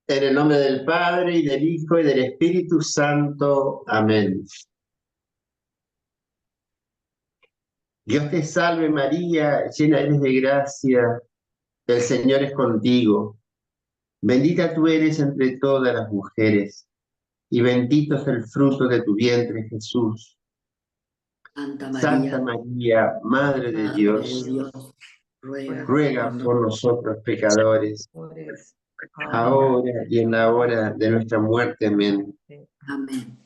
En el nombre del Padre, y del Hijo, y del Espíritu Santo. Amén. Dios te salve María, llena eres de gracia, el Señor es contigo. Bendita tú eres entre todas las mujeres, y bendito es el fruto de tu vientre, Jesús. Santa María, Madre de Dios, ruega por nosotros pecadores, ahora y en la hora de nuestra muerte. Amén. Amén.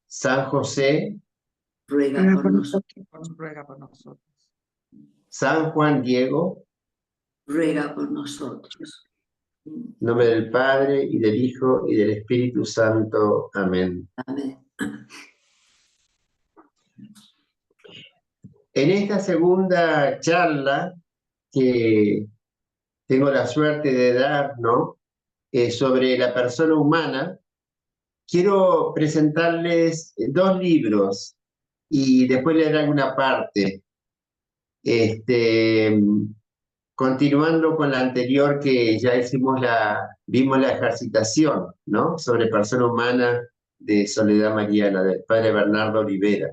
San José, Ruega por nosotros. Ruega por nosotros. San Juan Diego, Ruega por nosotros. en nombre del Padre, y del Hijo, y del Espíritu Santo. Amén. Amén. En esta segunda charla que tengo la suerte de dar, ¿no? Sobre la persona humana, quiero presentarles dos libros y después leer alguna parte. Continuando con la anterior que ya vimos la ejercitación, ¿no? Sobre persona humana de Soledad Mariana, del padre Bernardo Olivera.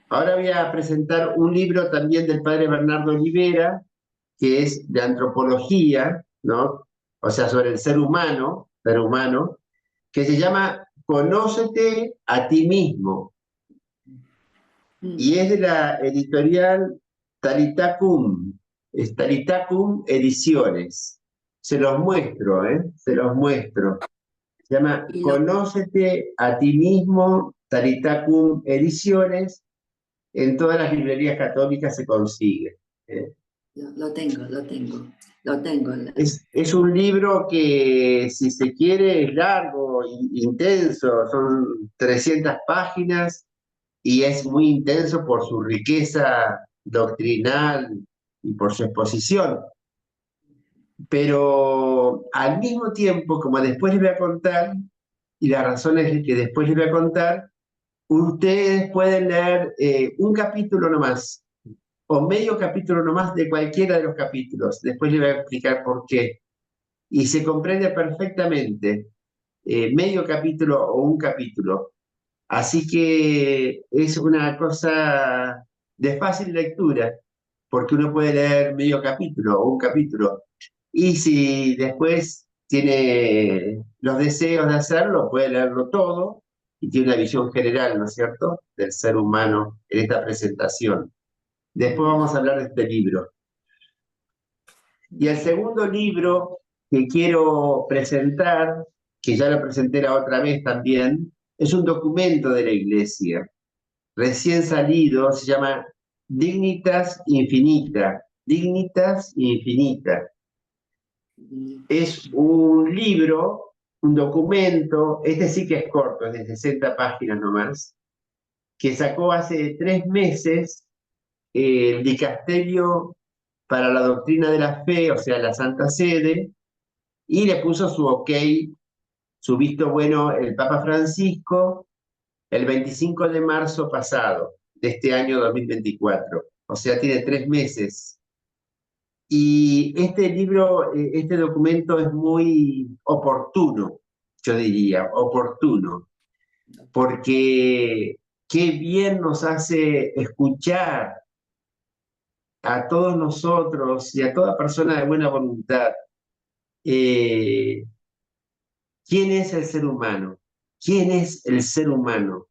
Ahora voy a presentar un libro también del padre Bernardo Olivera, que es de antropología, ¿no? O sea, sobre el ser humano, que se llama Conócete a ti mismo. Y es de la editorial Talitacum, es Talitacum Ediciones. Se los muestro, se los muestro. Se llama Conócete a ti mismo, Talitacum Ediciones. En todas las librerías católicas se consigue. Lo tengo. Es un libro que, si se quiere, es largo, intenso, son 300 páginas y es muy intenso por su riqueza doctrinal y por su exposición. Pero al mismo tiempo, como después les voy a contar, y las razones que después les voy a contar, ustedes pueden leer un capítulo nomás, o medio capítulo nomás de cualquiera de los capítulos. Después les voy a explicar por qué. Y se comprende perfectamente medio capítulo o un capítulo. Así que es una cosa de fácil lectura, porque uno puede leer medio capítulo o un capítulo. Y si después tiene los deseos de hacerlo, puede leerlo todo y tiene una visión general, ¿no es cierto?, del ser humano en esta presentación. Después vamos a hablar de este libro. Y el segundo libro que quiero presentar, que ya lo presenté la otra vez también, es un documento de la Iglesia, recién salido, se llama Dignitas Infinita. Dignitas Infinita. Es un libro, un documento, este sí que es corto, es de 60 páginas nomás, que sacó hace 3 meses el Dicasterio para la Doctrina de la Fe, o sea, la Santa Sede, y le puso su ok, su visto bueno el Papa Francisco el 25 de marzo pasado, de este año 2024. O sea, tiene 3 meses. Y este libro, este documento es muy oportuno, yo diría, oportuno, porque qué bien nos hace escuchar a todos nosotros y a toda persona de buena voluntad quién es el ser humano, quién es el ser humano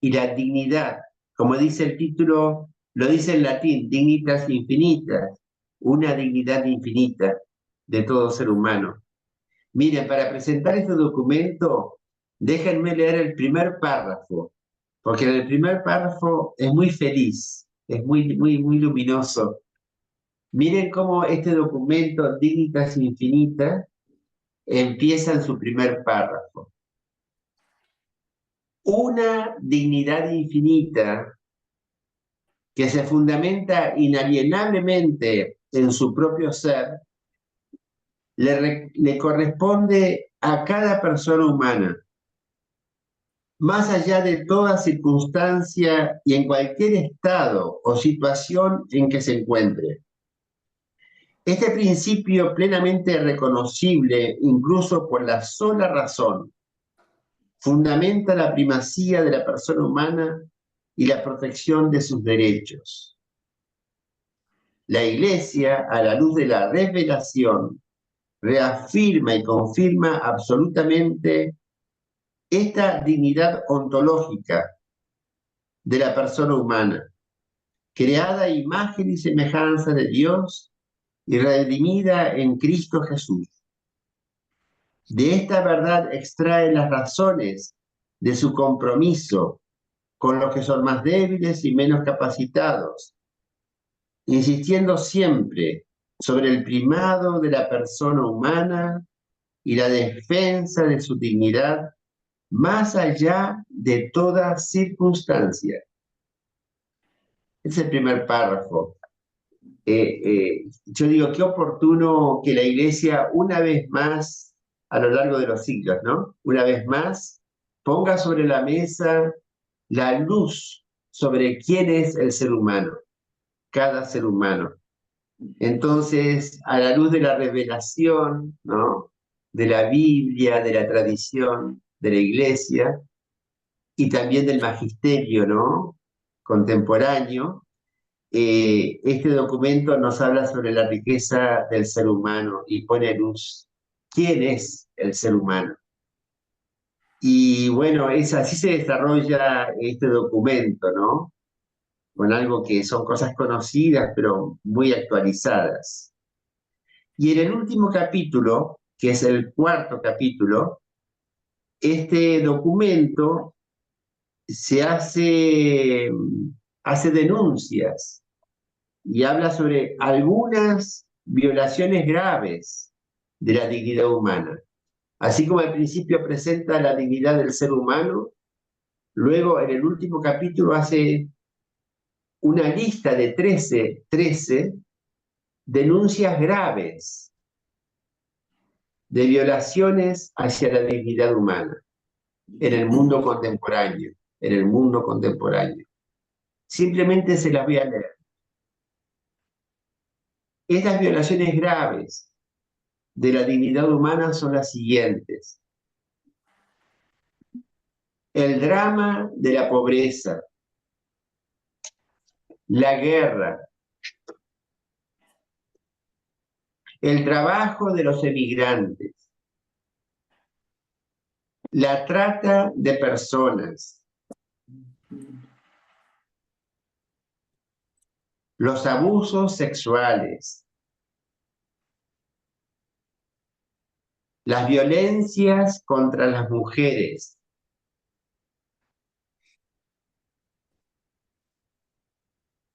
y la dignidad, como dice el título, lo dice en latín, dignitas infinitas, una dignidad infinita de todo ser humano. Miren, para presentar este documento, déjenme leer el primer párrafo, porque en el primer párrafo es muy feliz, es muy luminoso. Miren cómo este documento, Dignitas Infinita, empieza en su primer párrafo. Una dignidad infinita que se fundamenta inalienablemente en su propio ser, le corresponde a cada persona humana, más allá de toda circunstancia y en cualquier estado o situación en que se encuentre. Este principio plenamente reconocible, incluso por la sola razón, fundamenta la primacía de la persona humana y la protección de sus derechos. La Iglesia, a la luz de la revelación, reafirma y confirma absolutamente esta dignidad ontológica de la persona humana, creada a imagen y semejanza de Dios y redimida en Cristo Jesús. De esta verdad extrae las razones de su compromiso con los que son más débiles y menos capacitados, insistiendo siempre sobre el primado de la persona humana y la defensa de su dignidad más allá de toda circunstancia. Es el primer párrafo. Yo digo, qué oportuno que la Iglesia una vez más, a lo largo de los siglos, ¿no? Una vez más, ponga sobre la mesa la luz sobre quién es el ser humano, cada ser humano. Entonces, a la luz de la revelación, ¿no? De la Biblia, de la tradición, de la Iglesia, y también del magisterio, ¿no? Contemporáneo, este documento nos habla sobre la riqueza del ser humano y pone luz. ¿Quién es el ser humano? Y bueno, así se desarrolla este documento, ¿no? Con algo que son cosas conocidas, pero muy actualizadas. Y en el último capítulo, que es el cuarto capítulo, este documento se hace denuncias y habla sobre algunas violaciones graves de la dignidad humana. Así como al principio presenta la dignidad del ser humano, luego en el último capítulo hace una lista de 13 denuncias graves de violaciones hacia la dignidad humana en el mundo contemporáneo, en el mundo contemporáneo. Simplemente se las voy a leer. Estas violaciones graves de la dignidad humana son las siguientes: el drama de la pobreza, la guerra, el trabajo de los emigrantes, la trata de personas, los abusos sexuales, las violencias contra las mujeres,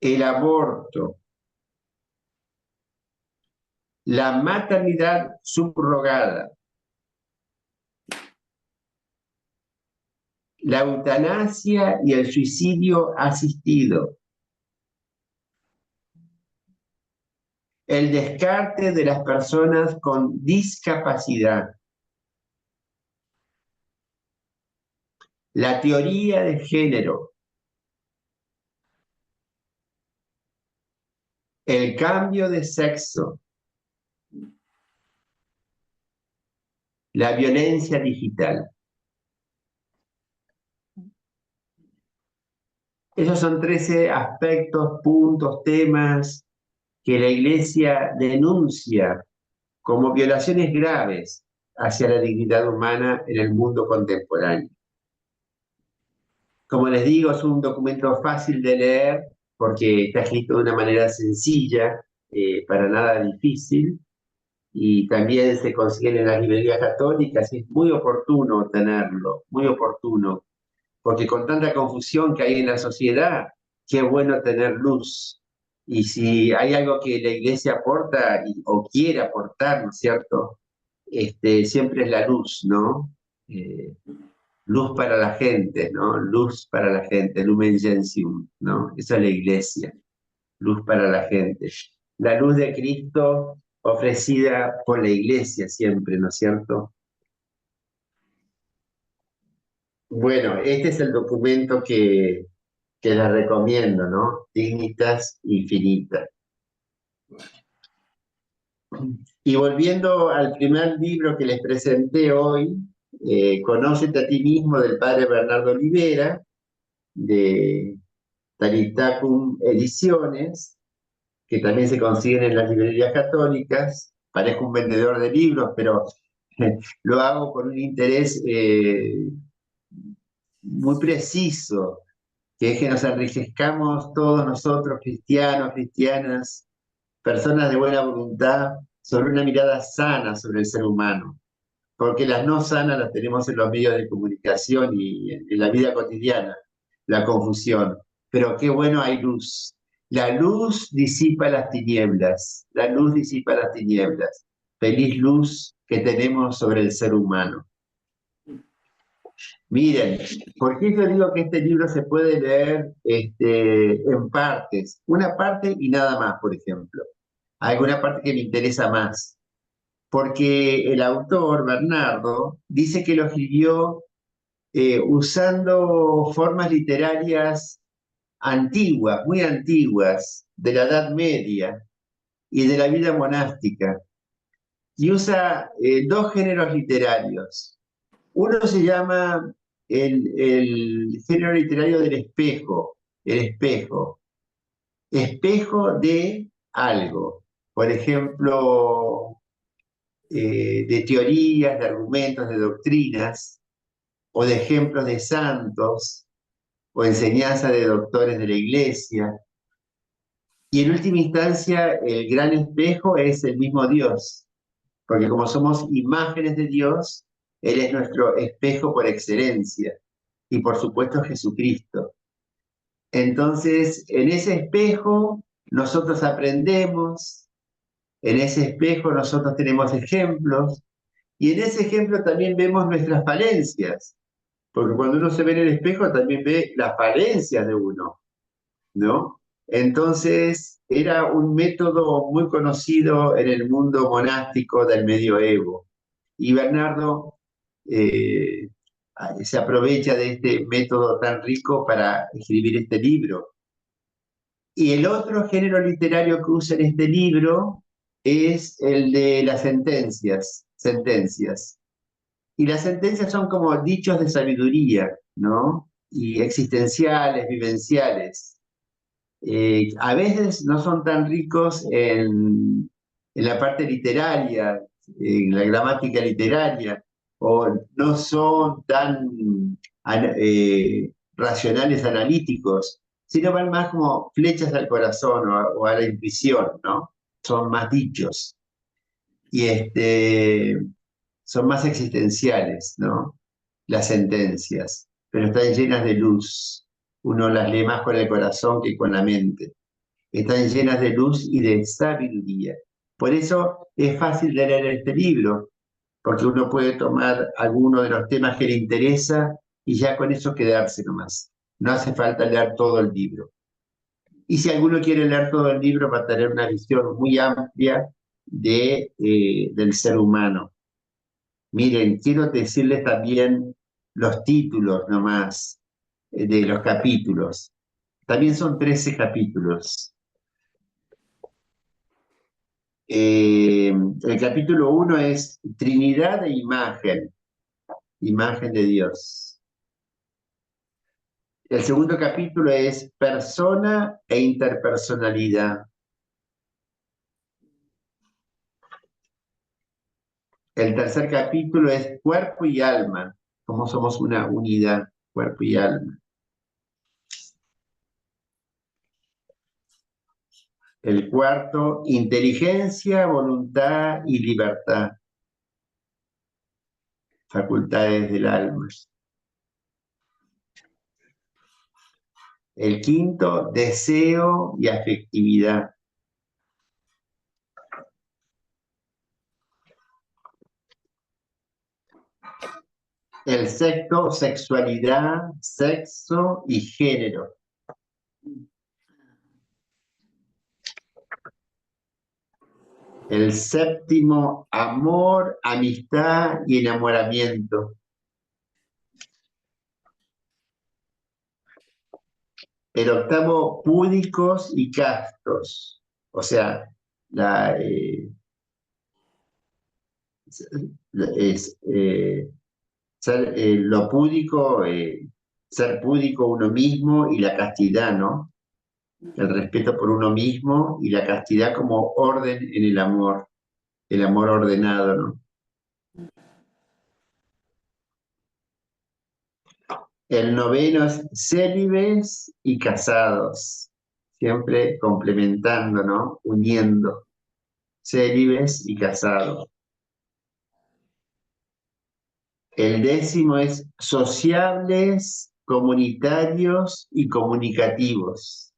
el aborto, la maternidad subrogada, la eutanasia y el suicidio asistido, el descarte de las personas con discapacidad, la teoría de género, el cambio de sexo, la violencia digital. Esos son 13 aspectos, puntos, temas que la Iglesia denuncia como violaciones graves hacia la dignidad humana en el mundo contemporáneo. Como les digo, es un documento fácil de leer porque está escrito de una manera sencilla, para nada difícil, y también se consigue en las librerías católicas, y es muy oportuno tenerlo, muy oportuno, porque con tanta confusión que hay en la sociedad, qué bueno tener luz. Y si hay algo que la Iglesia aporta o quiere aportar, ¿no es cierto? Siempre es la luz, ¿no? Luz para la gente, ¿no? Luz para la gente, Lumen Gentium, ¿no? Esa es la Iglesia, luz para la gente. La luz de Cristo ofrecida por la Iglesia siempre, ¿no es cierto? Bueno, este es el documento que les recomiendo, ¿no? Dignitas Infinitas. Y volviendo al primer libro que les presenté hoy, Conócete a ti mismo, del padre Bernardo Olivera, de Talitacum Ediciones, que también se consiguen en las librerías católicas. Parezco un vendedor de libros, pero lo hago con un interés muy preciso, que es que nos enriquezcamos todos nosotros, cristianos, cristianas, personas de buena voluntad, sobre una mirada sana sobre el ser humano, porque las no sanas las tenemos en los medios de comunicación y en la vida cotidiana, la confusión. Pero qué bueno hay luz. La luz disipa las tinieblas, la luz disipa las tinieblas. Feliz luz que tenemos sobre el ser humano. Miren, ¿por qué yo digo que este libro se puede leer en partes? Una parte y nada más, por ejemplo. Hay alguna parte que me interesa más, porque el autor, Bernardo, dice que lo escribió usando formas literarias antiguas, muy antiguas, de la Edad Media y de la vida monástica, y usa dos géneros literarios. Uno se llama el género literario del espejo, el espejo, espejo de algo. Por ejemplo, de teorías, de argumentos, de doctrinas, o de ejemplos de santos, o enseñanza de doctores de la iglesia. Y en última instancia, el gran espejo es el mismo Dios, porque como somos imágenes de Dios, Él es nuestro espejo por excelencia, y por supuesto Jesucristo. Entonces, en ese espejo nosotros aprendemos, en ese espejo nosotros tenemos ejemplos, y en ese ejemplo también vemos nuestras falencias, porque cuando uno se ve en el espejo también ve las falencias de uno, ¿no? Entonces, era un método muy conocido en el mundo monástico del medioevo. Y Bernardo eh, se aprovecha de este método tan rico para escribir este libro. Y el otro género literario que usa en este libro es el de las sentencias, sentencias. Y las sentencias son como dichos de sabiduría, ¿no? Y existenciales, vivenciales. A veces no son tan ricos en la parte literaria, en la gramática literaria, o no son tan racionales, analíticos, sino van más como flechas al corazón o a la intuición, ¿no? Son más dichos y son más existenciales, ¿no? Las sentencias, pero están llenas de luz. Uno las lee más con el corazón que con la mente. Están llenas de luz y de sabiduría. Por eso es fácil de leer este libro, porque uno puede tomar alguno de los temas que le interesa y ya con eso quedarse nomás. No hace falta leer todo el libro. Y si alguno quiere leer todo el libro, va a tener una visión muy amplia del ser humano. Miren, quiero decirles también los títulos nomás de los capítulos. También son 13 capítulos. El capítulo 1 es Trinidad e imagen, imagen de Dios. El segundo capítulo es persona e interpersonalidad. El tercer capítulo es cuerpo y alma, cómo somos una unidad, cuerpo y alma. El cuarto, inteligencia, voluntad y libertad, facultades del alma. El quinto, deseo y afectividad. El sexto, sexualidad, sexo y género. El séptimo, amor, amistad y enamoramiento. El octavo, púdicos y castos. O sea, es ser lo púdico, ser púdico uno mismo y la castidad, ¿no? El respeto por uno mismo y la castidad como orden en el amor ordenado, ¿no? El noveno es célibes y casados, siempre complementando, ¿no? Uniendo, célibes y casados. El décimo es sociables, comunitarios y comunicativos.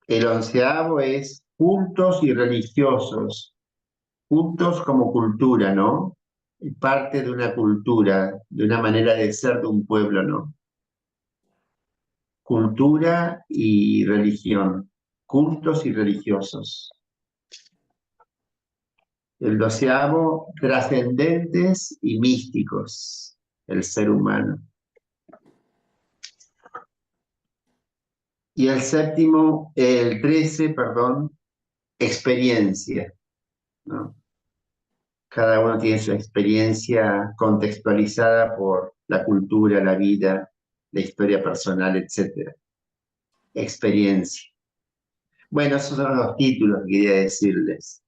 El onceavo es cultos y religiosos, cultos como cultura, ¿no? Parte de una cultura, de una manera de ser de un pueblo, ¿no? Cultura y religión, cultos y religiosos. El doceavo, trascendentes y místicos, el ser humano. Y el séptimo, el 13, perdón, experiencia, ¿no? Cada uno tiene su experiencia contextualizada por la cultura, la vida, la historia personal, etc. Experiencia. Bueno, esos son los títulos que quería decirles.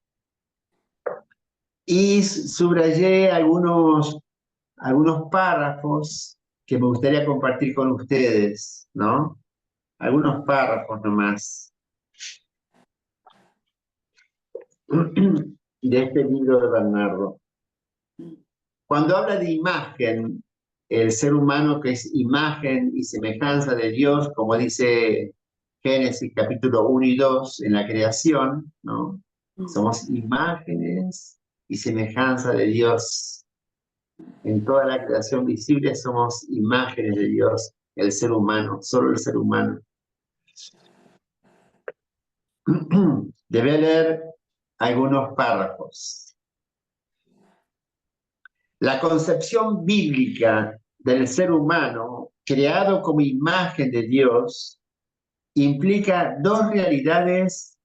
Y subrayé algunos párrafos que me gustaría compartir con ustedes, ¿no? Algunos párrafos nomás de este libro de Bernardo. Cuando habla de imagen, el ser humano que es imagen y semejanza de Dios, como dice Génesis capítulo 1 y 2 en la creación, ¿no? Somos imágenes y semejanza de Dios. En toda la creación visible somos imágenes de Dios, el ser humano, solo el ser humano. Debe leer algunos párrafos. La concepción bíblica del ser humano, creado como imagen de Dios, implica dos realidades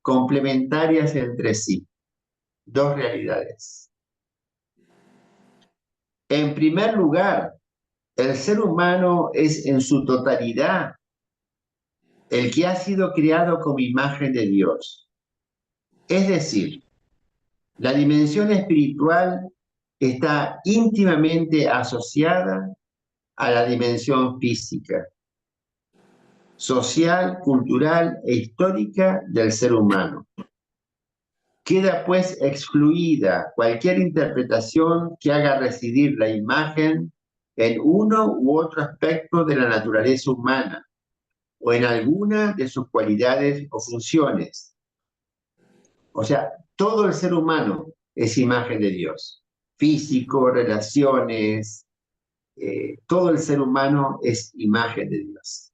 complementarias entre sí. Dos realidades. En primer lugar, el ser humano es en su totalidad el que ha sido creado como imagen de Dios. Es decir, la dimensión espiritual está íntimamente asociada a la dimensión física, social, cultural e histórica del ser humano. Queda pues excluida cualquier interpretación que haga residir la imagen en uno u otro aspecto de la naturaleza humana o en alguna de sus cualidades o funciones. O sea, todo el ser humano es imagen de Dios. Físico, relaciones, todo el ser humano es imagen de Dios.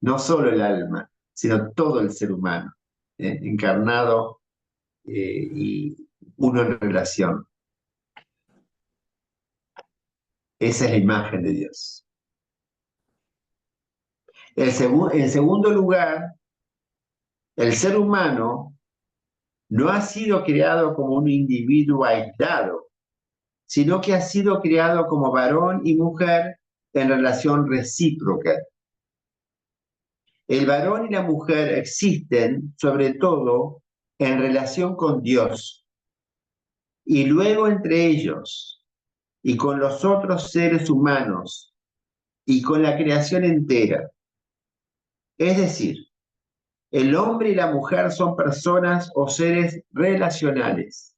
No solo el alma, sino todo el ser humano, encarnado y uno en relación. Esa es la imagen de Dios. En segundo lugar, el ser humano no ha sido creado como un individuo aislado, sino que ha sido creado como varón y mujer en relación recíproca. El varón y la mujer existen sobre todo en relación con Dios y luego entre ellos y con los otros seres humanos y con la creación entera. Es decir, el hombre y la mujer son personas o seres relacionales.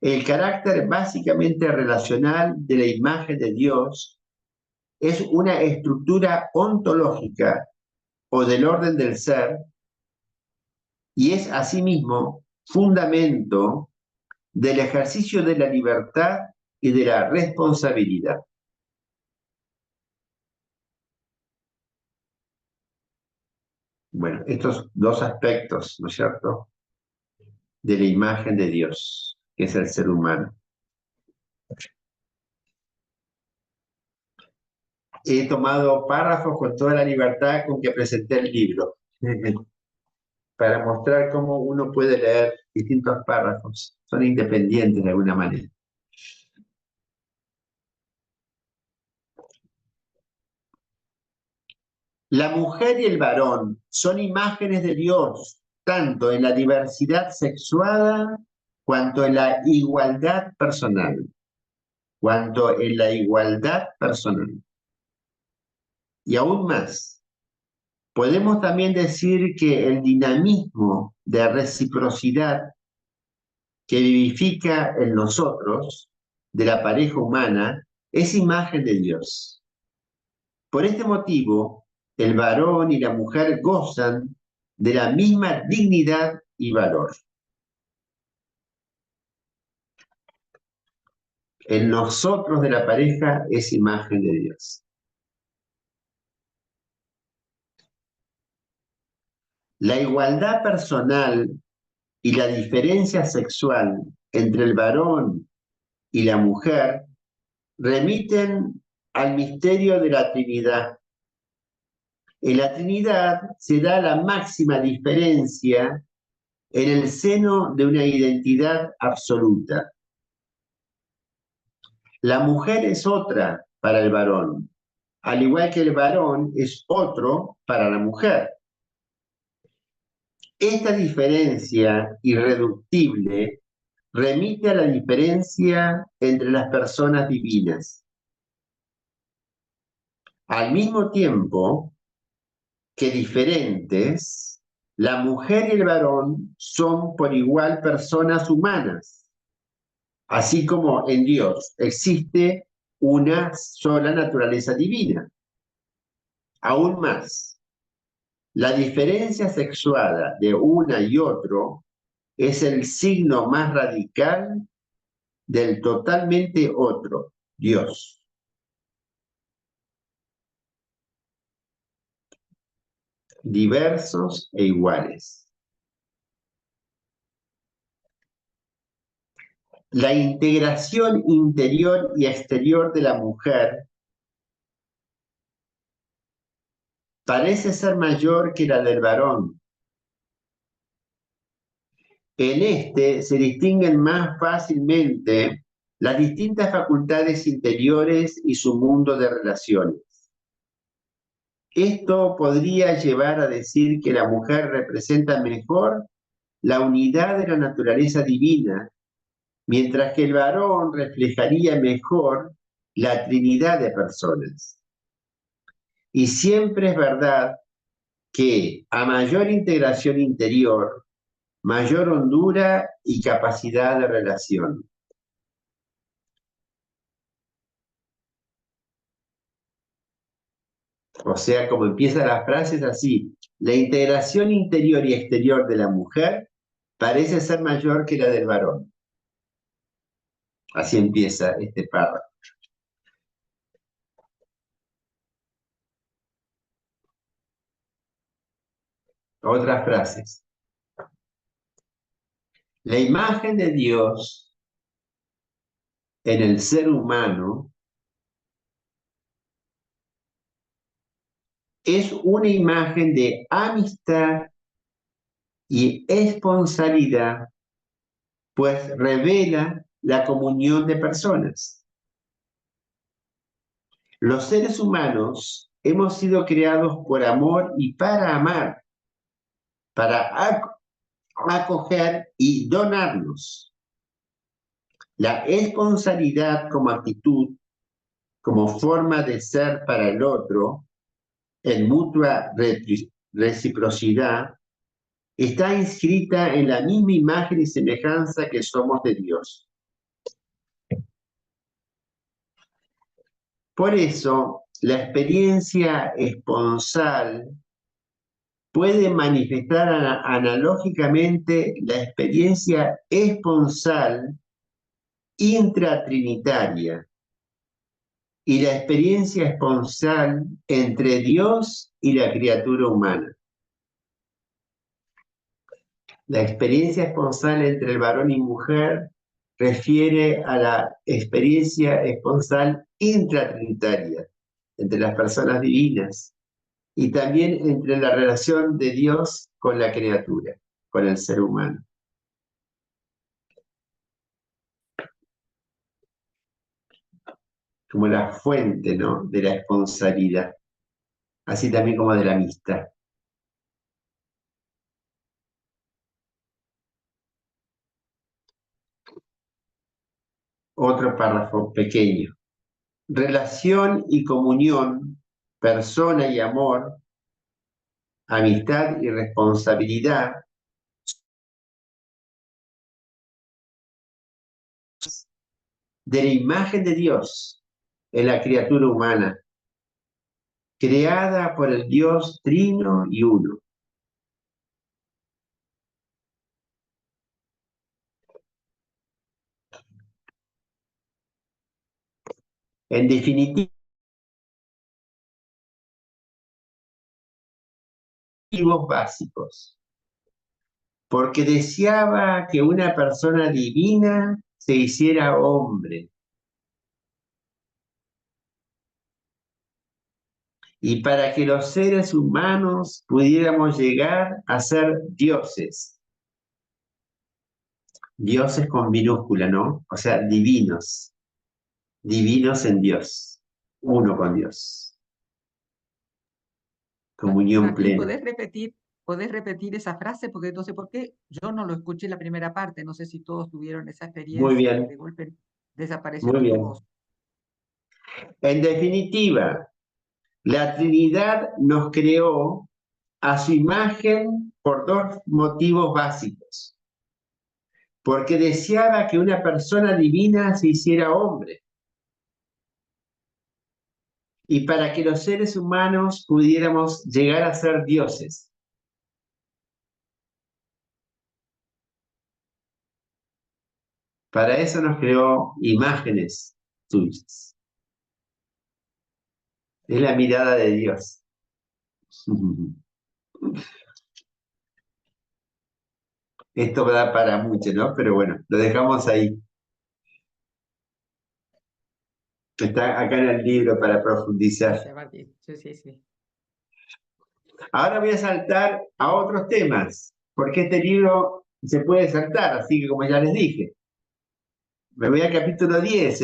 El carácter básicamente relacional de la imagen de Dios es una estructura ontológica o del orden del ser y es asimismo fundamento del ejercicio de la libertad y de la responsabilidad. Bueno, estos dos aspectos, ¿no es cierto?, de la imagen de Dios, que es el ser humano. He tomado párrafos con toda la libertad con que presenté el libro. para mostrar cómo uno puede leer distintos párrafos. Son independientes de alguna manera. La mujer y el varón son imágenes de Dios, tanto en la diversidad sexuada cuanto en la igualdad personal. Cuanto en la igualdad personal. Y aún más, podemos también decir que el dinamismo de reciprocidad que vivifica en nosotros, de la pareja humana, es imagen de Dios. Por este motivo, el varón y la mujer gozan de la misma dignidad y valor. En nosotros de la pareja es imagen de Dios. La igualdad personal y la diferencia sexual entre el varón y la mujer remiten al misterio de la Trinidad. En la Trinidad se da la máxima diferencia en el seno de una identidad absoluta. La mujer es otra para el varón, al igual que el varón es otro para la mujer. Esta diferencia irreductible remite a la diferencia entre las personas divinas. Al mismo tiempo que diferentes, la mujer y el varón son por igual personas humanas, así como en Dios existe una sola naturaleza divina. Aún más, la diferencia sexuada de una y otro es el signo más radical del totalmente otro, Dios. Diversos e iguales. La integración interior y exterior de la mujer parece ser mayor que la del varón. En este se distinguen más fácilmente las distintas facultades interiores y su mundo de relaciones. Esto podría llevar a decir que la mujer representa mejor la unidad de la naturaleza divina, mientras que el varón reflejaría mejor la trinidad de personas. Y siempre es verdad que a mayor integración interior, mayor hondura y capacidad de relación. O sea, como empieza la frase es así: la integración interior y exterior de la mujer parece ser mayor que la del varón. Así empieza este párrafo. Otras frases. La imagen de Dios en el ser humano es una imagen de amistad y esponsalidad, pues revela la comunión de personas. Los seres humanos hemos sido creados por amor y para amar, para acoger y donarnos. La esponsalidad como actitud, como forma de ser para el otro, en mutua reciprocidad, está inscrita en la misma imagen y semejanza que somos de Dios. Por eso, la experiencia esponsal puede manifestar analógicamente la experiencia esponsal intratrinitaria y la experiencia esponsal entre Dios y la criatura humana. La experiencia esponsal entre el varón y mujer refiere a la experiencia esponsal intratrinitaria entre las personas divinas. y también entre la relación de Dios con la criatura, con el ser humano. Como la fuente, ¿no?, de la responsabilidad, así también como de la amistad. Otro párrafo pequeño. Relación y comunión, persona y amor, amistad y responsabilidad de la imagen de Dios en la criatura humana, creada por el Dios trino y uno. En definitiva, básicos, porque deseaba que una persona divina se hiciera hombre, y para que los seres humanos pudiéramos llegar a ser dioses. Dioses con minúscula, ¿no? O sea, divinos. Divinos en Dios. Uno con Dios. Comunión Joaquín, plena. podés repetir esa frase? Porque no sé por qué, yo no lo escuché la primera parte, no sé si todos tuvieron esa Muy experiencia que bien, de golpe desapareció muy tu bien. voz. En definitiva, la Trinidad nos creó a su imagen por dos motivos básicos. Porque deseaba que una persona divina se hiciera hombre, y para que los seres humanos pudiéramos llegar a ser dioses. Para eso nos creó imágenes suyas. Es la mirada de Dios. Esto da para mucho, ¿no? Pero bueno, lo dejamos ahí. Está acá en el libro para profundizar. Sí, sí, sí. Ahora voy a saltar a otros temas, porque este libro se puede saltar, así que como ya les dije, me voy al capítulo 10,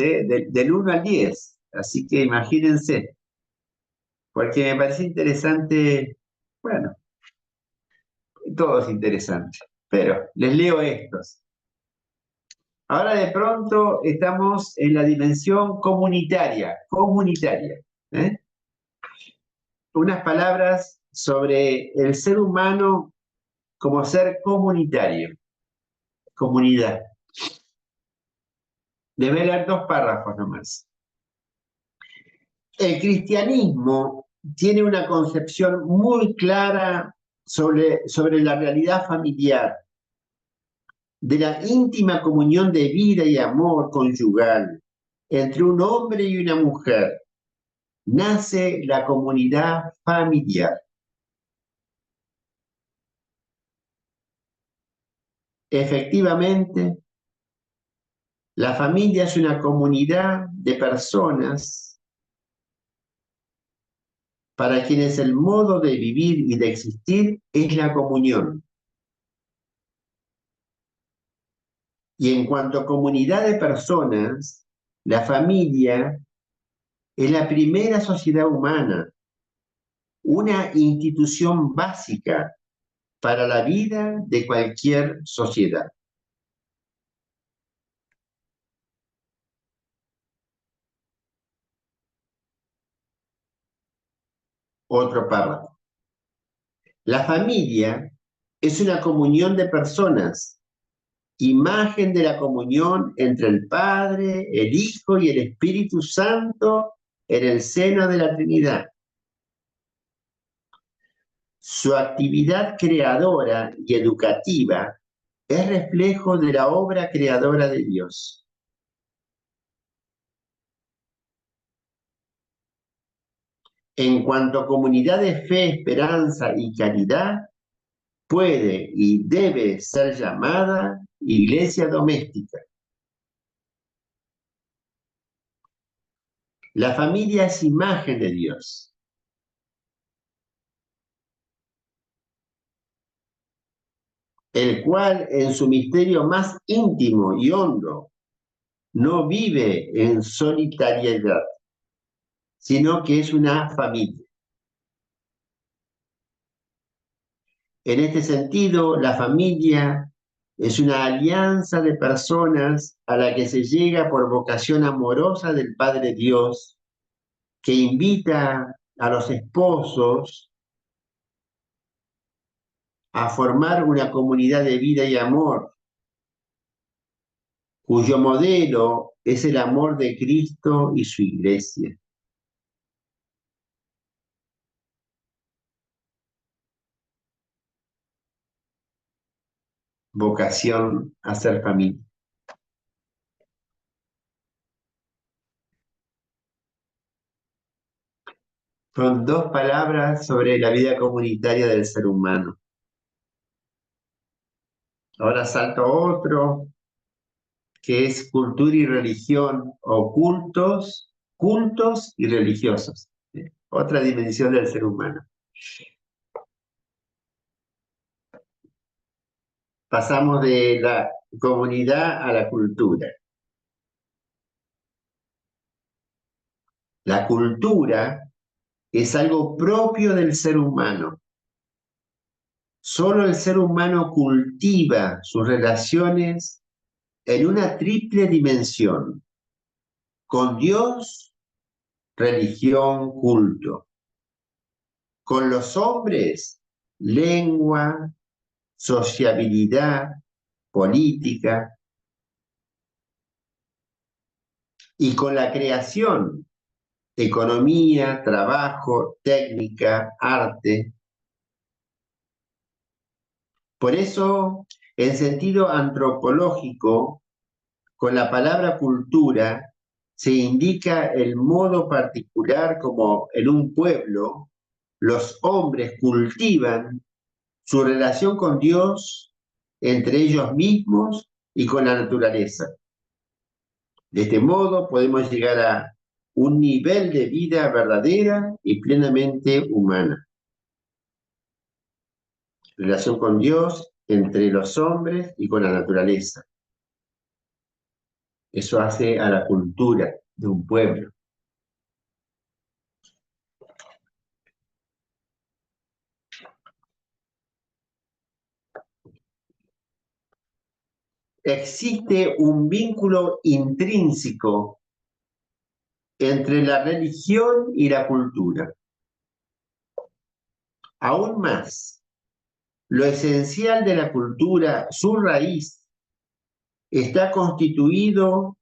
del 1 al 10, así que imagínense, porque me parece interesante, bueno, todo es interesante, pero les leo estos. Ahora de pronto estamos en la dimensión comunitaria, ¿eh? Unas palabras sobre el ser humano como ser comunitario, comunidad. Les voy a leer dos párrafos nomás. El cristianismo tiene una concepción muy clara sobre la realidad familiar, de la íntima comunión de vida y amor conyugal entre un hombre y una mujer. Nace la comunidad familiar. Efectivamente, la familia es una comunidad de personas para quienes el modo de vivir y de existir es la comunión. Y en cuanto a comunidad de personas, la familia es la primera sociedad humana, una institución básica para la vida de cualquier sociedad. Otro párrafo. La familia es una comunión de personas, imagen de la comunión entre el Padre, el Hijo y el Espíritu Santo en el seno de la Trinidad. Su actividad creadora y educativa es reflejo de la obra creadora de Dios. En cuanto a comunidad de fe, esperanza y caridad, puede y debe ser llamada iglesia doméstica. La familia es imagen de Dios. el cual en su misterio más íntimo y hondo no vive en solitariedad, sino que es una familia. En este sentido, la familia es una alianza de personas a la que se llega por vocación amorosa del Padre Dios, que invita a los esposos a formar una comunidad de vida y amor, cuyo modelo es el amor de Cristo y su iglesia. Vocación a ser familia. Son dos palabras sobre la vida comunitaria del ser humano. Ahora salto a otro, que es cultura y religión, o cultos y religiosos. Otra dimensión del ser humano. Pasamos de la comunidad a la cultura. La cultura es algo propio del ser humano. Solo el ser humano cultiva sus relaciones en una triple dimensión: con Dios, religión, culto; con los hombres, lengua, sociabilidad, política; y con la creación, economía, trabajo, técnica, arte. Por eso, en sentido antropológico, con la palabra cultura se indica el modo particular como en un pueblo los hombres cultivan su relación con Dios, entre ellos mismos y con la naturaleza. De este modo podemos llegar a un nivel de vida verdadera y plenamente humana. Relación con Dios, entre los hombres y con la naturaleza. Eso hace a la cultura de un pueblo. Existe un vínculo intrínseco entre la religión y la cultura. Aún más, lo esencial de la cultura, su raíz, está constituido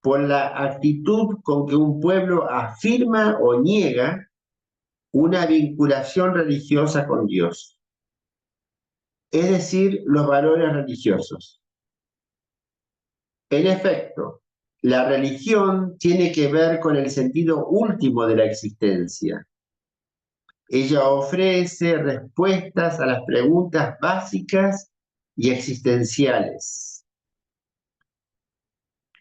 por la actitud con que un pueblo afirma o niega una vinculación religiosa con Dios, es decir, los valores religiosos. En efecto, la religión tiene que ver con el sentido último de la existencia. Ella ofrece respuestas a las preguntas básicas y existenciales.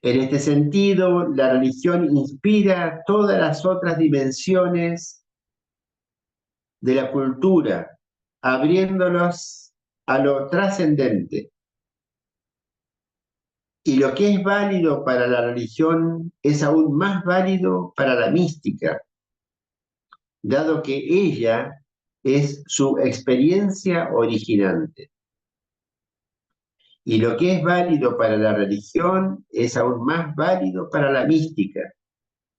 En este sentido, la religión inspira todas las otras dimensiones de la cultura, abriéndolos a lo trascendente. Y lo que es válido para la religión es aún más válido para la mística, dado que ella es su experiencia originante. Y lo que es válido para la religión es aún más válido para la mística,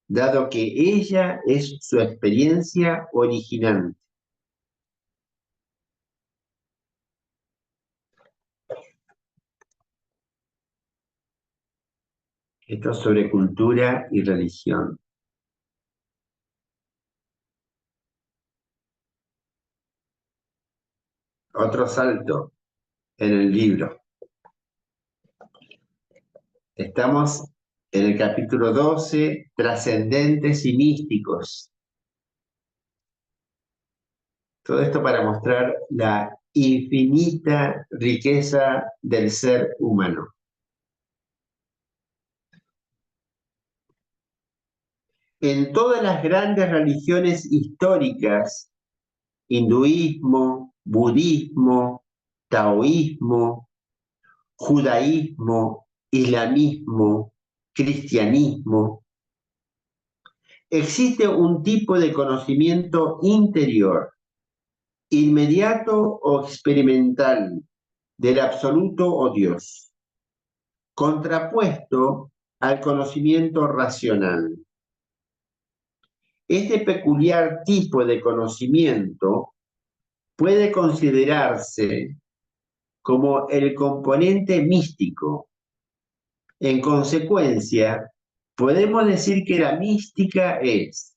dado que ella es su experiencia originante. Esto es sobre cultura y religión. Otro salto en el libro. Estamos en el capítulo 12, trascendentes y místicos. Todo esto para mostrar la infinita riqueza del ser humano. En todas las grandes religiones históricas, hinduismo, budismo, taoísmo, judaísmo, islamismo, cristianismo. Existe un tipo de conocimiento interior, inmediato o experimental, del absoluto o Dios, contrapuesto al conocimiento racional. Este peculiar tipo de conocimiento puede considerarse como el componente místico. En consecuencia, podemos decir que la mística es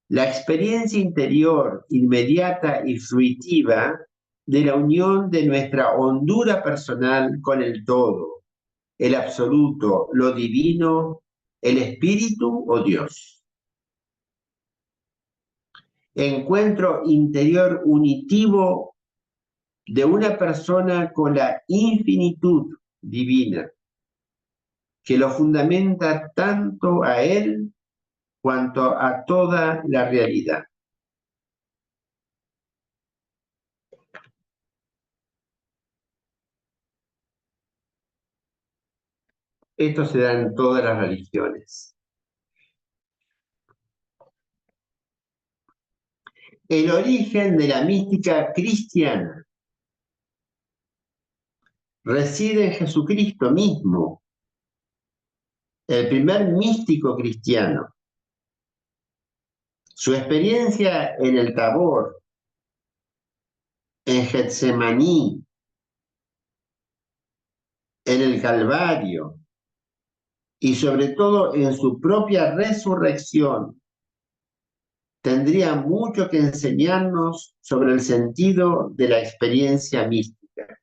la experiencia interior inmediata y fruitiva de la unión de nuestra hondura personal con el todo, el absoluto, lo divino, el espíritu o Dios. Encuentro interior unitivo de una persona con la infinitud divina, que lo fundamenta tanto a él cuanto a toda la realidad. Esto se da en todas las religiones. El origen de la mística cristiana reside en Jesucristo mismo, el primer místico cristiano. Su experiencia en el Tabor, en Getsemaní, en el Calvario y sobre todo en su propia resurrección, tendría mucho que enseñarnos sobre el sentido de la experiencia mística.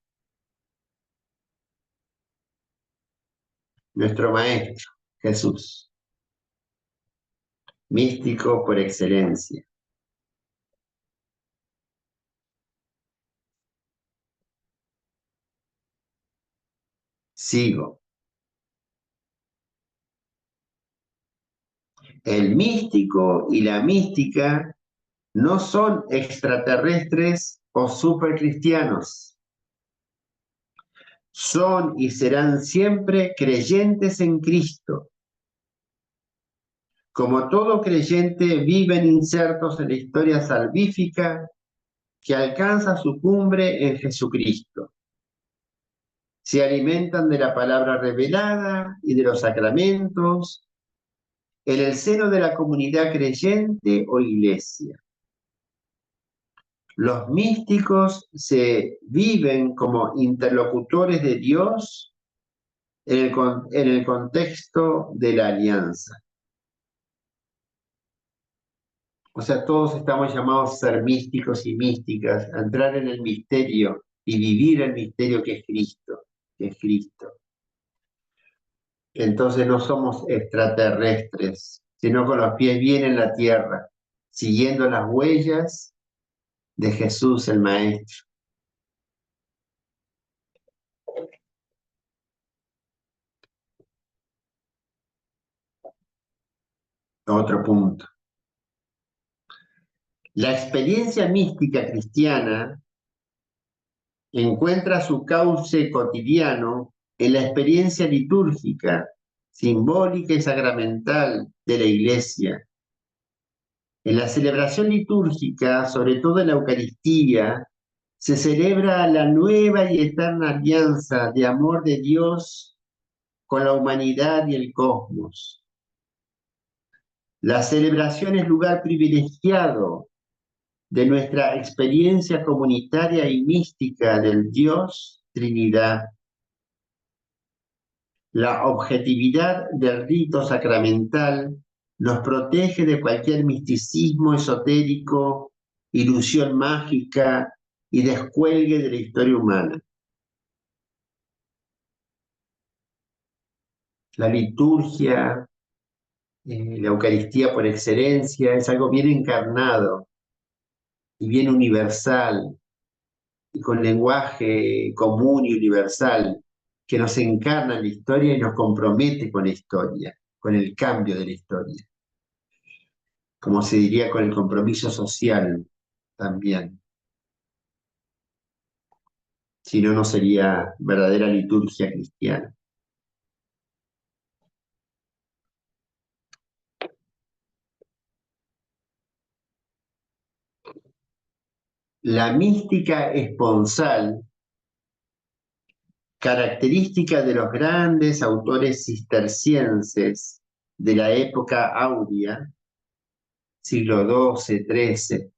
Nuestro Maestro, Jesús, místico por excelencia. Sigo. El místico y la mística no son extraterrestres o supercristianos. Son y serán siempre creyentes en Cristo. Como todo creyente, viven insertos en la historia salvífica que alcanza su cumbre en Jesucristo. Se alimentan de la palabra revelada y de los sacramentos en el seno de la comunidad creyente o iglesia. Los místicos se viven como interlocutores de Dios en el contexto de la alianza. O sea, todos estamos llamados a ser místicos y místicas, a entrar en el misterio y vivir el misterio que es Cristo, que es Cristo. Entonces no somos extraterrestres, sino con los pies bien en la tierra, siguiendo las huellas de Jesús el Maestro. Otro punto. La experiencia mística cristiana encuentra su cauce cotidiano en la experiencia litúrgica, simbólica y sacramental de la Iglesia. En la celebración litúrgica, sobre todo en la Eucaristía, se celebra la nueva y eterna alianza de amor de Dios con la humanidad y el cosmos. La celebración es lugar privilegiado de nuestra experiencia comunitaria y mística del Dios Trinidad. La objetividad del rito sacramental nos protege de cualquier misticismo esotérico, ilusión mágica y descuelgue de la historia humana. La liturgia, la Eucaristía por excelencia, es algo bien encarnado y bien universal, y con lenguaje común y universal, que nos encarna en la historia y nos compromete con la historia, con el cambio de la historia. Como se diría, con el compromiso social también. Si no, no sería verdadera liturgia cristiana. La mística esponsal, característica de los grandes autores cistercienses de la época áurea, siglo XII, XIII,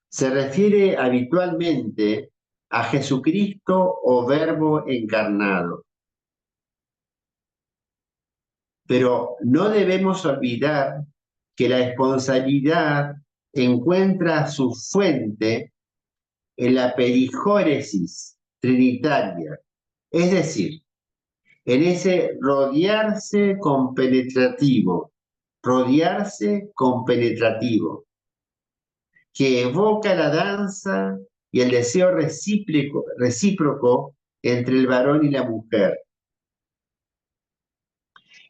se refiere habitualmente a Jesucristo o Verbo encarnado. Pero no debemos olvidar que la esponsabilidad encuentra su fuente en la perijóresis trinitaria, es decir, en ese rodearse con penetrativo, que evoca la danza y el deseo recíproco entre el varón y la mujer.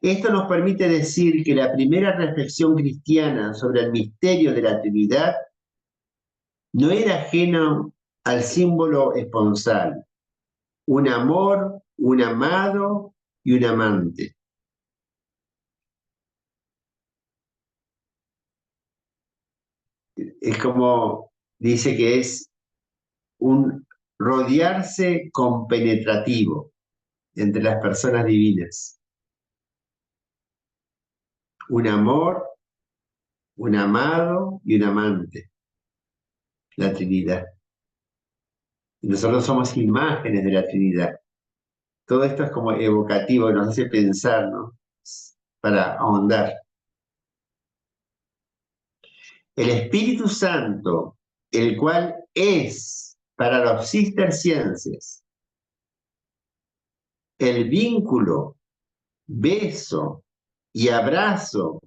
Esto nos permite decir que la primera reflexión cristiana sobre el misterio de la Trinidad no era ajeno al símbolo esponsal, un amor, un amado y un amante. Es como dice que es un rodearse compenetrativo entre las personas divinas. Un amor, un amado y un amante. La Trinidad. Y nosotros somos imágenes de la Trinidad. Todo esto es como evocativo, nos hace pensar, ¿no? Para ahondar. El Espíritu Santo, el cual es para los cistercienses el vínculo, beso y abrazo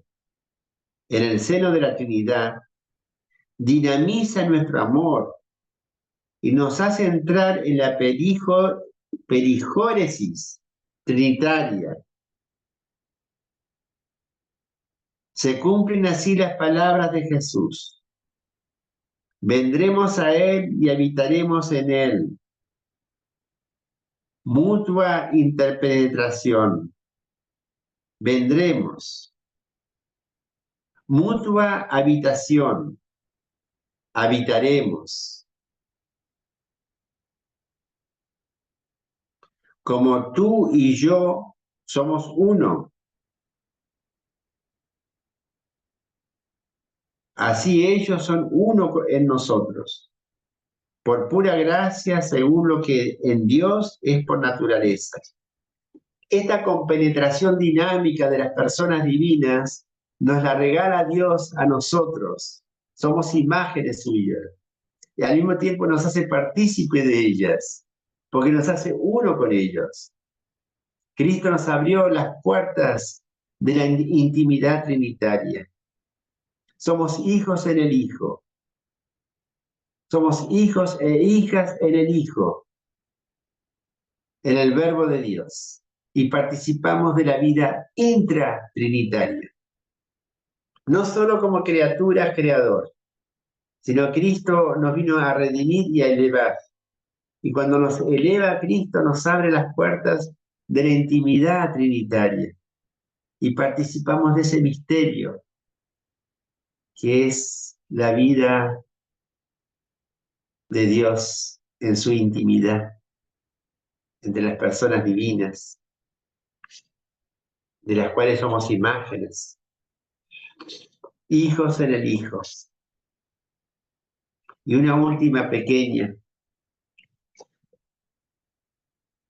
en el seno de la Trinidad, dinamiza nuestro amor y nos hace entrar en la perijóresis trinitaria. Se cumplen así las palabras de Jesús. Vendremos a Él y habitaremos en Él. Mutua interpenetración. Vendremos. Mutua habitación. Habitaremos. Como tú y yo somos uno. Así ellos son uno en nosotros. Por pura gracia, según lo que en Dios es por naturaleza. Esta compenetración dinámica de las personas divinas nos la regala Dios a nosotros. Somos imágenes suyas. Y al mismo tiempo nos hace partícipe de ellas, porque nos hace uno con ellos. Cristo nos abrió las puertas de la intimidad trinitaria. Somos hijos en el Hijo. Somos hijos e hijas en el Hijo, en el Verbo de Dios. Y participamos de la vida intratrinitaria. No solo como criaturas creador, sino Cristo nos vino a redimir y a elevar. Y cuando nos eleva Cristo, nos abre las puertas de la intimidad trinitaria. Y participamos de ese misterio, que es la vida de Dios en su intimidad, entre las personas divinas, de las cuales somos imágenes. Hijos en el Hijo. Y una última pequeña.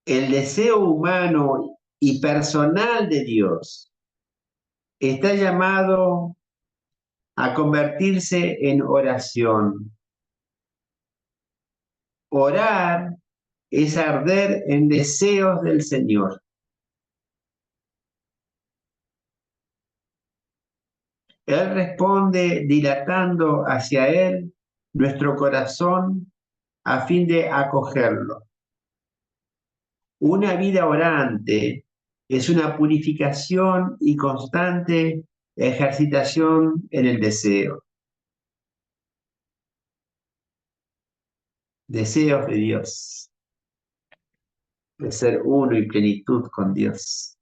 El deseo humano y personal de Dios está llamado a convertirse en oración. Orar es arder en deseos del Señor. Él responde dilatando hacia Él nuestro corazón a fin de acogerlo. Una vida orante es una purificación y constante ejercitación en el deseo. deseos de Dios, de ser uno y plenitud con Dios.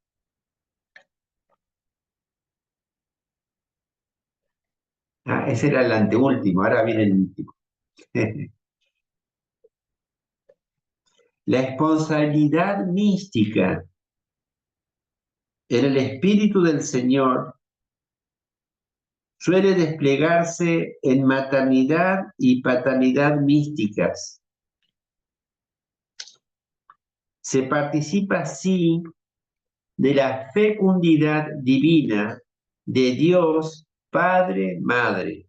Ese era el anteúltimo, ahora viene el último. La responsabilidad mística en el Espíritu del Señor suele desplegarse en maternidad y paternidad místicas. Se participa así de la fecundidad divina de Dios Padre, Madre.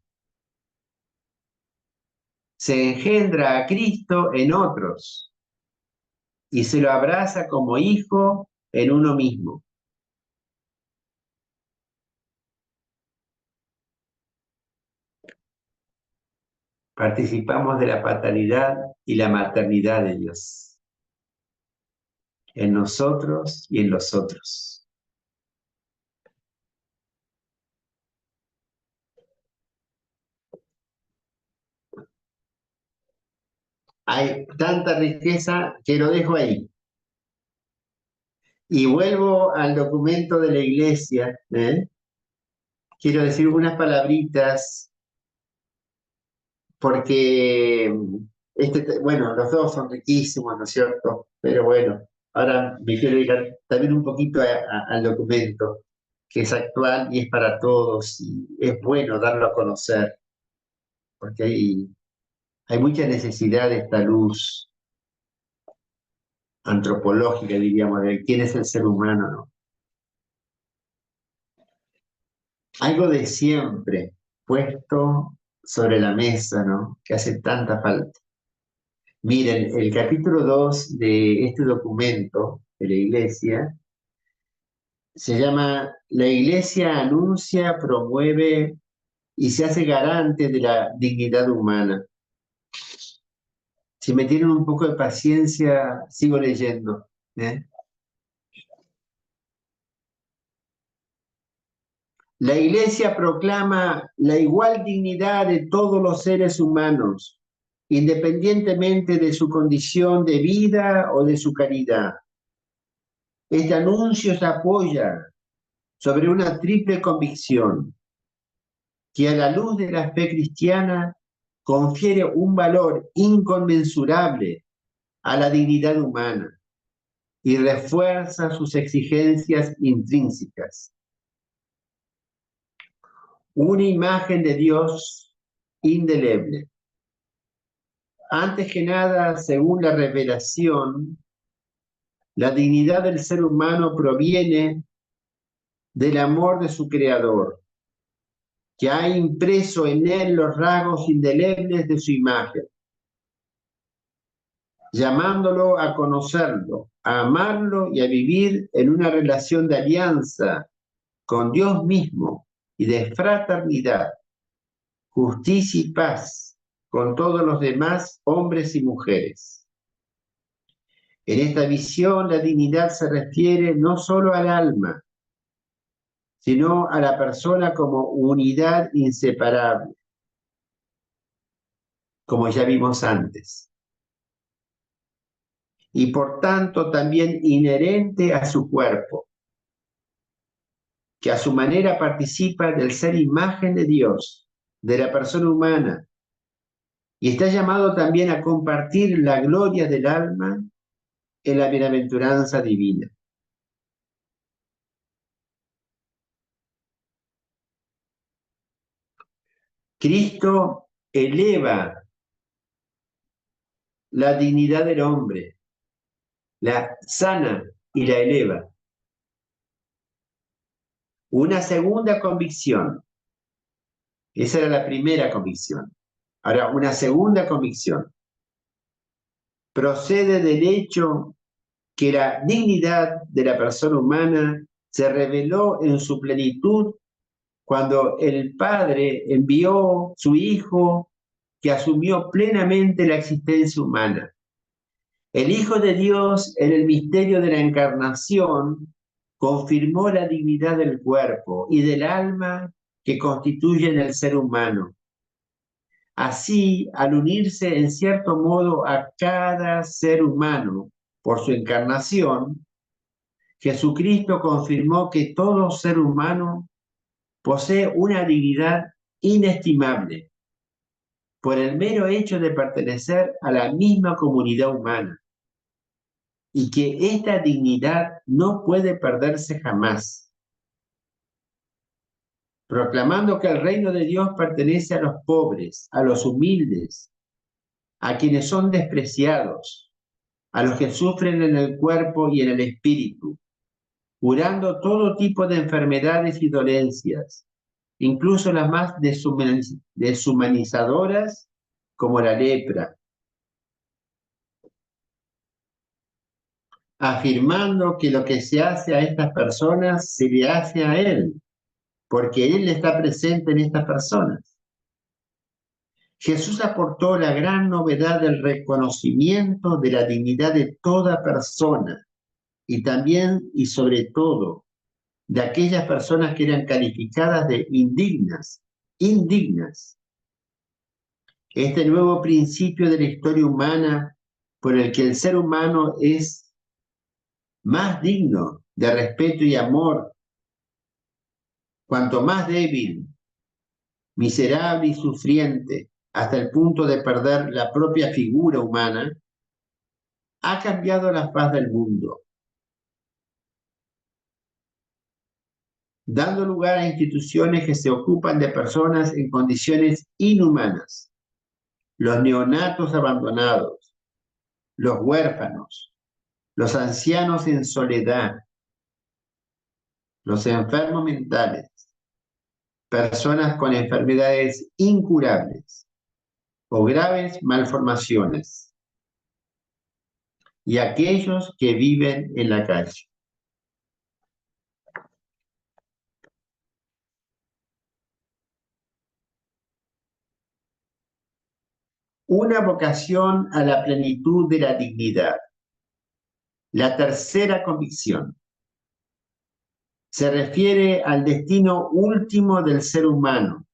Se engendra a Cristo en otros y se lo abraza como hijo en uno mismo. Participamos de la paternidad y la maternidad de Dios, en nosotros y en los otros. Hay tanta riqueza que lo dejo ahí. Y vuelvo al documento de la iglesia. Quiero decir unas palabritas porque bueno, los dos son riquísimos, ¿no es cierto? Pero bueno, ahora me quiero ir también un poquito al documento, que es actual y es para todos, y es bueno darlo a conocer, porque hay mucha necesidad de esta luz antropológica, diríamos, de quién es el ser humano, ¿no? Algo de siempre puesto sobre la mesa, ¿no? Que hace tanta falta. Miren, el capítulo 2 de este documento de la Iglesia se llama La Iglesia anuncia, promueve y se hace garante de la dignidad humana. Si me tienen un poco de paciencia, sigo leyendo. La Iglesia proclama la igual dignidad de todos los seres humanos, independientemente de su condición de vida o de su caridad. Este anuncio se apoya sobre una triple convicción, que a la luz de la fe cristiana confiere un valor inconmensurable a la dignidad humana y refuerza sus exigencias intrínsecas. Una imagen de Dios indeleble. Antes que nada, según la revelación, la dignidad del ser humano proviene del amor de su Creador, que ha impreso en él los rasgos indelebles de su imagen, llamándolo a conocerlo, a amarlo y a vivir en una relación de alianza con Dios mismo y de fraternidad, justicia y paz con todos los demás hombres y mujeres. En esta visión, la dignidad se refiere no solo al alma, sino a la persona como unidad inseparable, como ya vimos antes, y por tanto también inherente a su cuerpo, que a su manera participa del ser imagen de Dios, de la persona humana, y está llamado también a compartir la gloria del alma en la bienaventuranza divina. Cristo eleva la dignidad del hombre, la sana y la eleva. Una segunda convicción, esa era la primera convicción. Ahora, una segunda convicción procede del hecho que la dignidad de la persona humana se reveló en su plenitud cuando el Padre envió su Hijo, que asumió plenamente la existencia humana. El Hijo de Dios, en el misterio de la encarnación, confirmó la dignidad del cuerpo y del alma que constituyen el ser humano, Así, al unirse en cierto modo a cada ser humano por su encarnación, Jesucristo confirmó que todo ser humano posee una dignidad inestimable por el mero hecho de pertenecer a la misma comunidad humana y que esta dignidad no puede perderse jamás, proclamando que el reino de Dios pertenece a los pobres, a los humildes, a quienes son despreciados, a los que sufren en el cuerpo y en el espíritu, curando todo tipo de enfermedades y dolencias, incluso las más deshumanizadoras como la lepra, afirmando que lo que se hace a estas personas se le hace a Él, porque Él está presente en estas personas. Jesús aportó la gran novedad del reconocimiento de la dignidad de toda persona y también y sobre todo de aquellas personas que eran calificadas de indignas. Este nuevo principio de la historia humana por el que el ser humano es más digno de respeto y amor, cuanto más débil, miserable y sufriente, hasta el punto de perder la propia figura humana, ha cambiado la faz del mundo, dando lugar a instituciones que se ocupan de personas en condiciones inhumanas, los neonatos abandonados, los huérfanos, los ancianos en soledad, los enfermos mentales, personas con enfermedades incurables o graves malformaciones, y aquellos que viven en la calle. Una vocación a la plenitud de la dignidad. La tercera convicción se refiere al destino último del ser humano.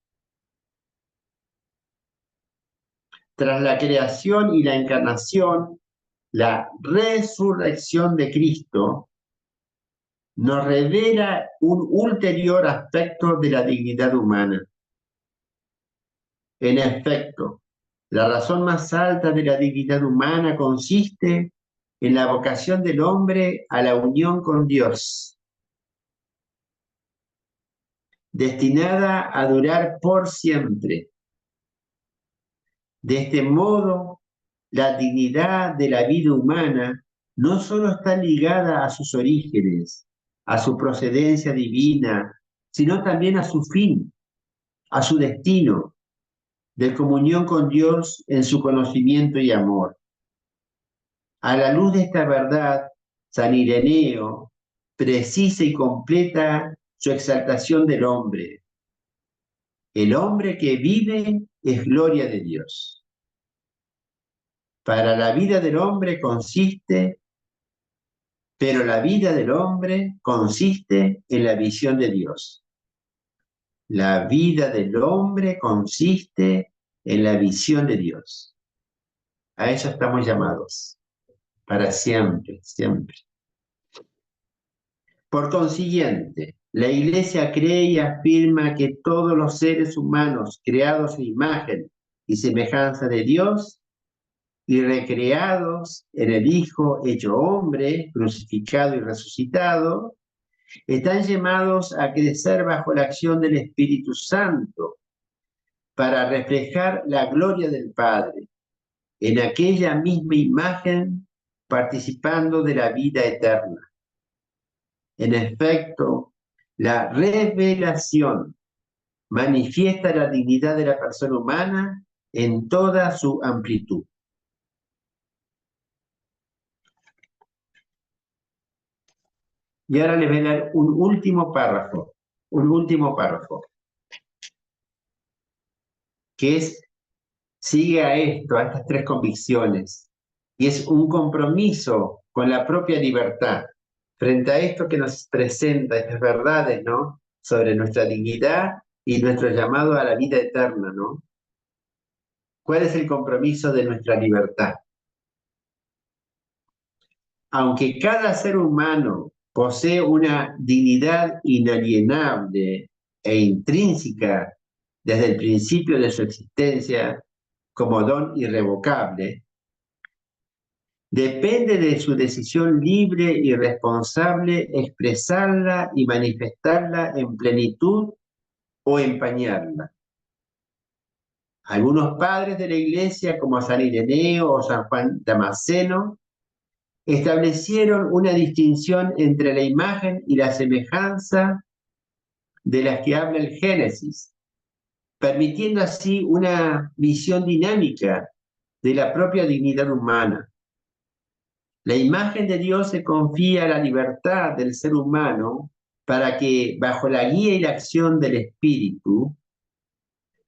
Tras la creación y la encarnación, la resurrección de Cristo nos revela un ulterior aspecto de la dignidad humana. En efecto, la razón más alta de la dignidad humana consiste en la vocación del hombre a la unión con Dios, destinada a durar por siempre. De este modo, la dignidad de la vida humana no solo está ligada a sus orígenes, a su procedencia divina, sino también a su fin, a su destino, de comunión con Dios en su conocimiento y amor. A la luz de esta verdad, San Ireneo precisa y completa su exaltación del hombre. El hombre que vive es gloria de Dios. Para la vida del hombre pero la vida del hombre consiste en la visión de Dios. La vida del hombre consiste en la visión de Dios. A eso estamos llamados, para siempre, siempre. Por consiguiente, la Iglesia cree y afirma que todos los seres humanos creados a imagen y semejanza de Dios y recreados en el Hijo hecho hombre, crucificado y resucitado, están llamados a crecer bajo la acción del Espíritu Santo para reflejar la gloria del Padre en aquella misma imagen, participando de la vida eterna. En efecto, la revelación manifiesta la dignidad de la persona humana en toda su amplitud. Y ahora les voy a leer un último párrafo, que sigue a esto, a estas tres convicciones, y es un compromiso con la propia libertad, frente a esto que nos presenta, estas verdades, ¿no?, sobre nuestra dignidad y nuestro llamado a la vida eterna, ¿no? ¿Cuál es el compromiso de nuestra libertad? Aunque cada ser humano posee una dignidad inalienable e intrínseca desde el principio de su existencia como don irrevocable, depende de su decisión libre y responsable expresarla y manifestarla en plenitud o empañarla. Algunos padres de la Iglesia, como San Ireneo o San Juan Damasceno, establecieron una distinción entre la imagen y la semejanza de las que habla el Génesis, permitiendo así una visión dinámica de la propia dignidad humana. La imagen de Dios se confía a la libertad del ser humano para que, bajo la guía y la acción del Espíritu,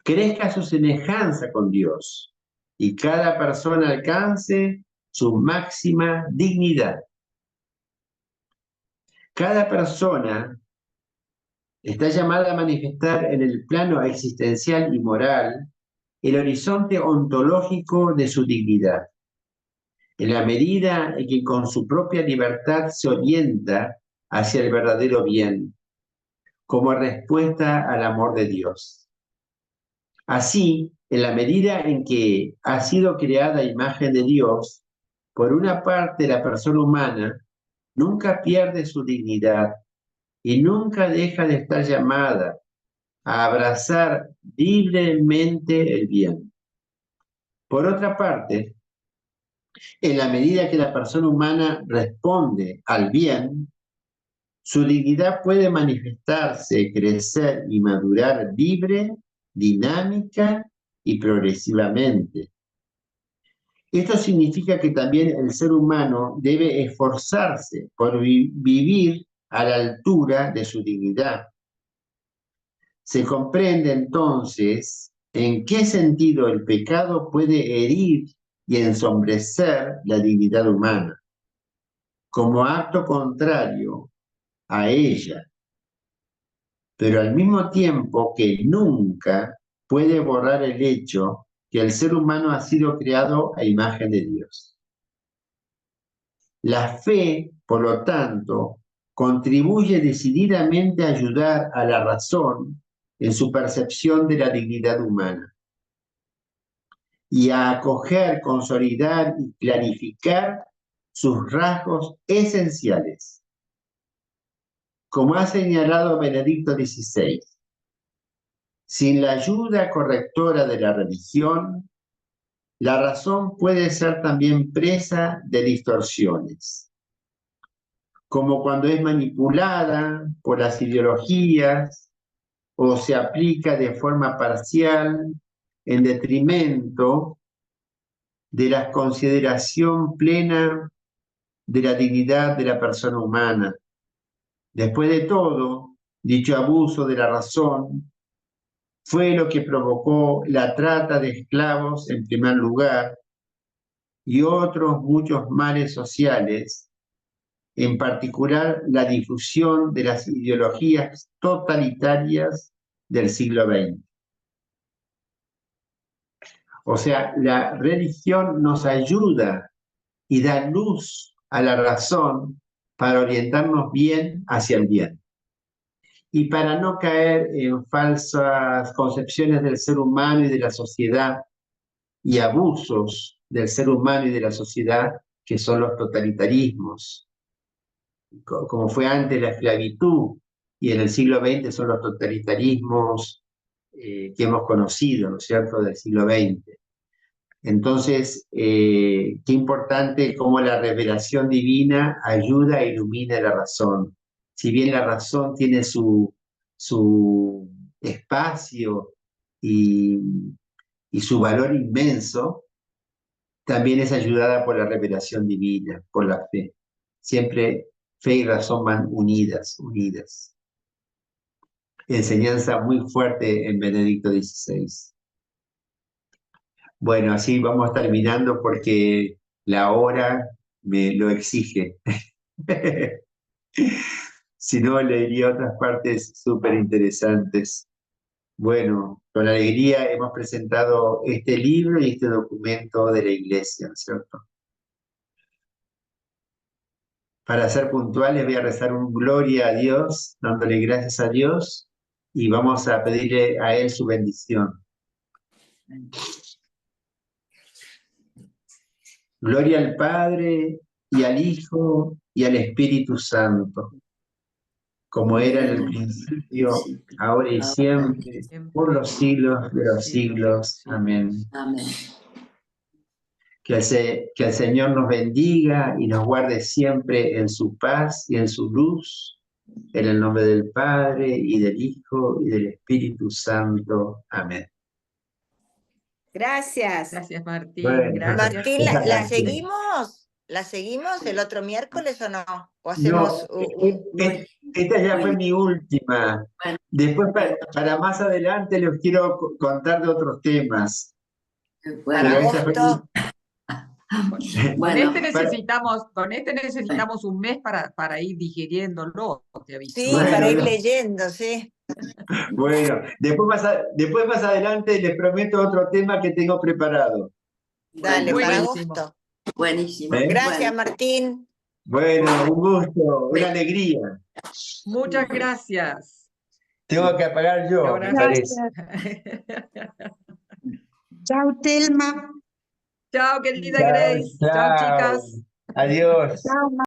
crezca su semejanza con Dios y cada persona alcance su máxima dignidad. Cada persona está llamada a manifestar en el plano existencial y moral el horizonte ontológico de su dignidad, en la medida en que con su propia libertad se orienta hacia el verdadero bien, como respuesta al amor de Dios. Así, en la medida en que ha sido creada a imagen de Dios, por una parte la persona humana nunca pierde su dignidad y nunca deja de estar llamada a abrazar libremente el bien. Por otra parte, en la medida que la persona humana responde al bien, su dignidad puede manifestarse, crecer y madurar libre, dinámica y progresivamente. Esto significa que también el ser humano debe esforzarse por vivir a la altura de su dignidad. Se comprende entonces en qué sentido el pecado puede herir y ensombrecer la dignidad humana, como acto contrario a ella, pero al mismo tiempo que nunca puede borrar el hecho que el ser humano ha sido creado a imagen de Dios. La fe, por lo tanto, contribuye decididamente a ayudar a la razón en su percepción de la dignidad humana y a acoger, consolidar y clarificar sus rasgos esenciales. Como ha señalado Benedicto XVI, sin la ayuda correctora de la religión, la razón puede ser también presa de distorsiones, como cuando es manipulada por las ideologías o se aplica de forma parcial en detrimento de la consideración plena de la dignidad de la persona humana. Después de todo, dicho abuso de la razón fue lo que provocó la trata de esclavos en primer lugar y otros muchos males sociales, en particular la difusión de las ideologías totalitarias del siglo XX. O sea, la religión nos ayuda y da luz a la razón para orientarnos bien hacia el bien y para no caer en falsas concepciones del ser humano y de la sociedad y abusos del ser humano y de la sociedad que son los totalitarismos, como fue antes la esclavitud y en el siglo XX son los totalitarismos que hemos conocido, ¿no es cierto?, del siglo XX. Entonces, qué importante cómo la revelación divina ayuda e ilumina la razón. Si bien la razón tiene su espacio y su valor inmenso, también es ayudada por la revelación divina, por la fe. Siempre fe y razón van unidas, unidas. Enseñanza muy fuerte en Benedicto XVI. Bueno, así vamos terminando porque la hora me lo exige. Si no, leería otras partes súper interesantes. Bueno, con alegría hemos presentado este libro y este documento de la iglesia, ¿no es cierto? Para ser puntuales voy a rezar un gloria a Dios, dándole gracias a Dios, y vamos a pedirle a Él su bendición. Gloria al Padre, y al Hijo, y al Espíritu Santo, como era en el principio, ahora y siempre, por los siglos de los siglos. Amén. Amén. Que el Señor nos bendiga y nos guarde siempre en su paz y en su luz, en el nombre del Padre, y del Hijo, y del Espíritu Santo. Amén. Gracias. Gracias, Martín. Bueno. Gracias. Martín, Muchas ¿la gracias. seguimos? ¿La seguimos el otro miércoles o no? ¿O No, hacemos esta ya fue mi última. Bueno. Después, para más adelante, les quiero contar de otros temas. para Pero esta fue agosto? Con Bueno, este necesitamos un mes para ir digiriéndolo, te aviso. Sí, Bueno, para ir no. leyendo, sí. Bueno, después más adelante les prometo otro tema que tengo preparado. Dale, Bueno, para buenísimo. agosto. buenísimo. ¿Eh? Gracias, Bueno, Martín. Bueno, un gusto, Bueno. una alegría. Muchas gracias. Tengo que apagar yo, Ahora me parece. Chao, Telma. Chao, querida Chao, Grace. Chao, chao. chicas. Adiós. Chao,